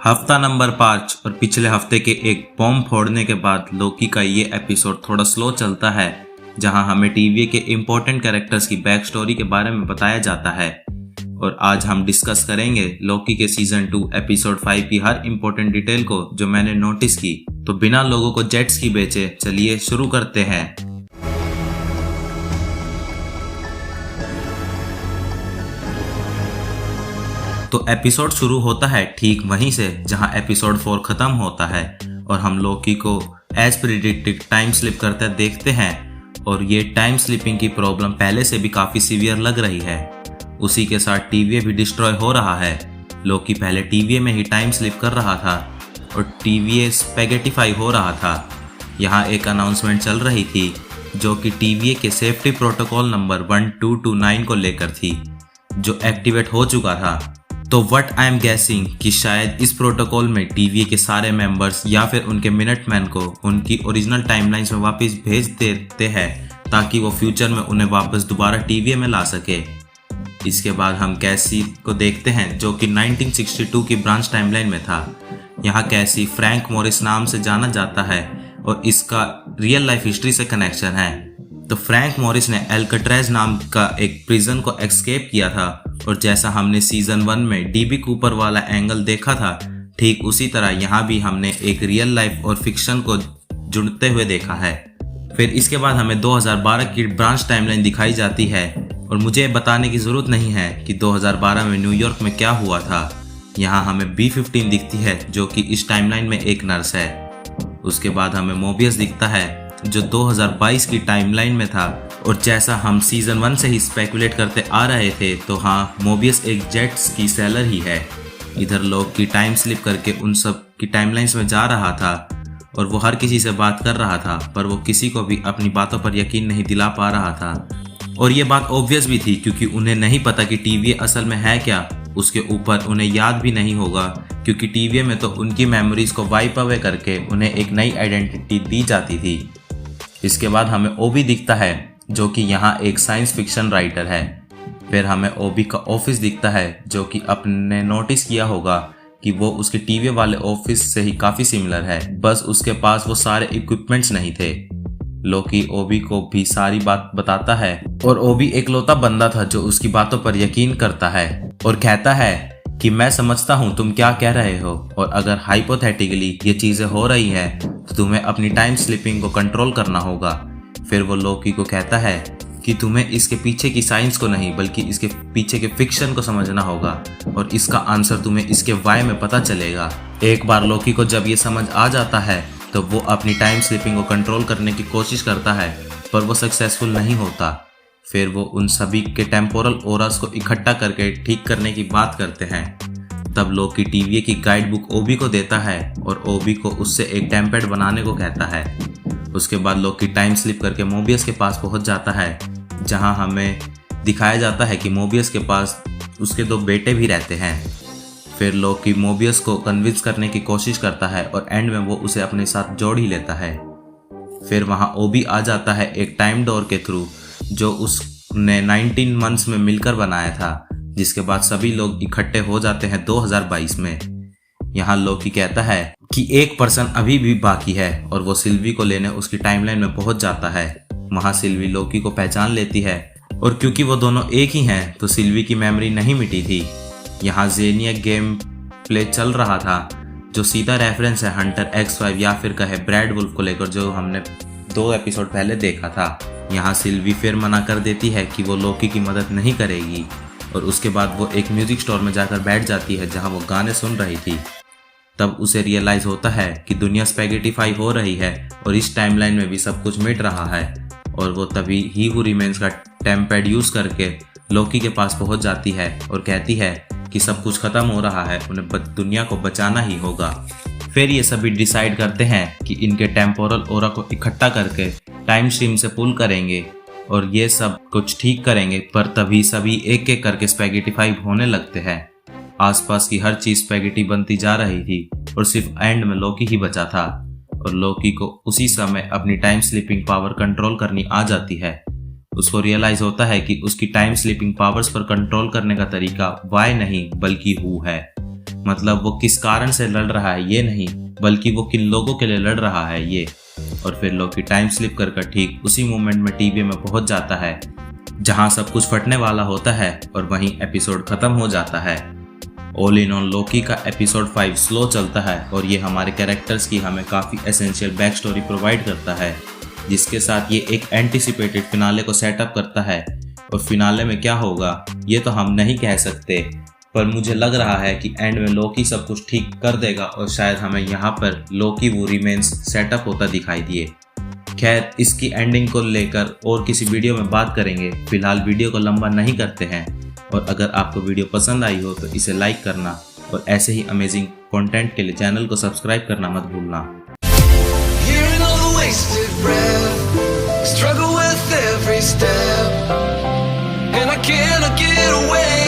हफ्ता नंबर 5 और पिछले हफ्ते के एक बॉम्ब फोड़ने के बाद लोकी का ये एपिसोड थोड़ा स्लो चलता है, जहां हमें टीवीए के इम्पोर्टेंट कैरेक्टर्स की बैक स्टोरी के बारे में बताया जाता है। और आज हम डिस्कस करेंगे लोकी के सीजन 2 एपिसोड 5 की हर इम्पोर्टेंट डिटेल को जो मैंने नोटिस की। तो बिना लोगों को जेट्स की बेचे चलिए शुरू करते हैं। तो एपिसोड शुरू होता है ठीक वहीं से जहां एपिसोड 4 खत्म होता है और हम लोकी को एज प्रिडिक्टेड टाइम स्लिप करते देखते हैं। और ये टाइम स्लिपिंग की प्रॉब्लम पहले से भी काफी सीवियर लग रही है। उसी के साथ टीवीए भी डिस्ट्रॉय हो रहा है। लोकी पहले टीवीए में ही टाइम स्लिप कर रहा था और टीवीए स्पैगेटिफाई हो रहा था। यहाँ एक अनाउंसमेंट चल रही थी जो कि टीवीए के सेफ्टी प्रोटोकॉल नंबर 1229 को लेकर थी, जो एक्टिवेट हो चुका था। तो व्हाट आई एम गैसिंग कि शायद इस प्रोटोकॉल में टीवीए के सारे मेंबर्स या फिर उनके मिनटमैन को उनकी ओरिजिनल टाइमलाइंस में वापस भेज देते हैं ताकि वो फ्यूचर में उन्हें वापस दोबारा टीवीए में ला सके। इसके बाद हम कैसी को देखते हैं जो कि 1962 की ब्रांच टाइमलाइन में था। यहाँ कैसी फ्रैंक मॉरिस नाम से जाना जाता है और इसका रियल लाइफ हिस्ट्री से कनेक्शन है। तो फ्रैंक मॉरिस ने एल्कट्रेज नाम का एक प्रिजन को एस्केप किया था और जैसा हमने सीजन 1 में डीबी कूपर वाला एंगल देखा था, ठीक उसी तरह यहाँ भी हमने एक रियल लाइफ और फिक्शन को जुड़ते हुए देखा है। फिर इसके बाद हमें 2012 की ब्रांच टाइमलाइन दिखाई जाती है और मुझे बताने की जरूरत नहीं है कि 2012 में न्यूयॉर्क में क्या हुआ था। यहाँ हमें B15 दिखती है जो कि इस टाइमलाइन में एक नर्स है। उसके बाद हमें मोबियस दिखता है जो 2022 की टाइमलाइन में था और जैसा हम सीजन 1 से ही स्पेकुलेट करते आ रहे थे, तो हाँ, मोबियस एक जेट्स की सेलर ही है। इधर लोग की टाइम स्लिप करके उन सब की टाइमलाइंस में जा रहा था और वो हर किसी से बात कर रहा था, पर वो किसी को भी अपनी बातों पर यकीन नहीं दिला पा रहा था। और ये बात ऑब्वियस भी थी क्योंकि उन्हें नहीं पता कि टीवीए असल में है क्या। उसके ऊपर उन्हें याद भी नहीं होगा क्योंकि टीवीए में तो उनकी मेमोरीज को वाइप अवे करके उन्हें एक नई आइडेंटिटी दी जाती थी। इसके बाद हमें ओबी दिखता है जो कि यहाँ एक साइंस फिक्शन राइटर है। फिर हमें ओबी का ऑफिस दिखता है जो कि आपने नोटिस किया होगा कि वो उसके टीवीए वाले ऑफिस से ही काफ़ी सिमिलर है, बस उसके पास वो सारे इक्विपमेंट्स नहीं थे। लोकी ओबी को भी सारी बात बताता है और ओबी एकलौता बंदा था जो उसकी बातों पर यकीन करता है और कहता है कि मैं समझता हूँ तुम क्या कह रहे हो और अगर हाइपोथेटिकली ये चीज़ें हो रही है तो तुम्हें अपनी टाइम स्लिपिंग को कंट्रोल करना होगा। फिर वो लोकी को कहता है कि तुम्हें इसके पीछे की साइंस को नहीं बल्कि इसके पीछे के फिक्शन को समझना होगा और इसका आंसर तुम्हें इसके वाई में पता चलेगा। एक बार लोकी को जब ये समझ आ जाता है तो वो अपनी टाइम स्लिपिंग को कंट्रोल करने की कोशिश करता है, पर वो सक्सेसफुल नहीं होता। फिर वो उन सभी के टेम्पोरल ओरास को इकट्ठा करके ठीक करने की बात करते हैं। तब लोकी टीवीए की गाइड बुक ओबी को देता है और ओबी को उससे एक टेम्पेड बनाने को कहता है। उसके बाद लोकी टाइम स्लिप करके मोबियस के पास पहुंच जाता है, जहां हमें दिखाया जाता है कि मोबियस के पास उसके 2 बेटे भी रहते हैं। फिर लोकी मोबियस को कन्विंस करने की कोशिश करता है और एंड में वो उसे अपने साथ जोड़ ही लेता है। फिर वहां ओबी आ जाता है एक टाइम डोर के थ्रू जो उसने 19 मंथ्स में मिलकर बनाया था, जिसके बाद सभी लोग इकट्ठे हो जाते हैं 2022 में। यहाँ लोकी कहता है कि एक पर्सन अभी भी बाकी है और वो सिल्वी को लेने उसकी टाइमलाइन में पहुंच जाता है। वहाँ सिल्वी लोकी को पहचान लेती है और क्योंकि वो दोनों एक ही हैं तो सिल्वी की मेमोरी नहीं मिटी थी। यहाँ जेनिया गेम प्ले चल रहा था जो सीधा रेफरेंस है हंटर X5 या फिर कहे ब्रैड वुल्फ को लेकर, जो हमने 2 एपिसोड पहले देखा था। यहाँ सिल्वी फिर मना कर देती है कि वो लोकी की मदद नहीं करेगी और उसके बाद वो एक म्यूजिक स्टोर में जाकर बैठ जाती है जहाँ वो गाने सुन रही थी। तब उसे रियलाइज होता है कि दुनिया स्पैगेटिफाई हो रही है और इस टाइमलाइन में भी सब कुछ मिट रहा है और वो तभी ही हू रिमेन्स का टेम्पैड यूज करके लोकी के पास पहुंच जाती है और कहती है कि सब कुछ खत्म हो रहा है, उन्हें दुनिया को बचाना ही होगा। फिर ये सभी डिसाइड करते हैं कि इनके टेम्पोरल ओरा को इकट्ठा करके टाइम स्ट्रीम से पुल करेंगे और ये सब कुछ ठीक करेंगे, पर तभी सभी एक एक करके स्पैगेटिफाई होने लगते हैं। आसपास की हर चीज स्पैगेटी बनती जा रही थी और सिर्फ एंड में लोकी ही बचा था और लोकी को उसी समय अपनी टाइम स्लीपिंग पावर कंट्रोल करनी आ जाती है। उसको रियलाइज होता है कि उसकी टाइम स्लीपिंग पावर्स पर कंट्रोल करने का तरीका वाई नहीं बल्कि हु है। मतलब वो किस कारण से लड़ रहा है ये नहीं, बल्कि वो किन लोगों के लिए लड़ रहा है ये। और फिर लोकी टाइम स्लिप कर ठीक उसी मोमेंट में टीवी में पहुंच जाता है जहां सब कुछ फटने वाला होता है और वहीं एपिसोड खत्म हो जाता है। ऑल इन ऑल लोकी का एपिसोड 5 स्लो चलता है और ये हमारे कैरेक्टर्स की हमें काफ़ी एसेंशियल बैक स्टोरी प्रोवाइड करता है, जिसके साथ ये एक एंटिसिपेटेड फिनाले को सेटअप करता है। और फिनाले में क्या होगा ये तो हम नहीं कह सकते, पर मुझे लग रहा है कि एंड में लोकी सब कुछ ठीक कर देगा और शायद हमें यहाँ पर लोकी वो रिमेन्स सेटअप होता दिखाई दिए। खैर, इसकी एंडिंग को लेकर और किसी वीडियो में बात करेंगे। फिलहाल वीडियो को लंबा नहीं करते हैं, और अगर आपको वीडियो पसंद आई हो तो इसे लाइक करना और ऐसे ही अमेजिंग कंटेंट के लिए चैनल को सब्सक्राइब करना मत भूलना। Struggle with every step, and I cannot get away.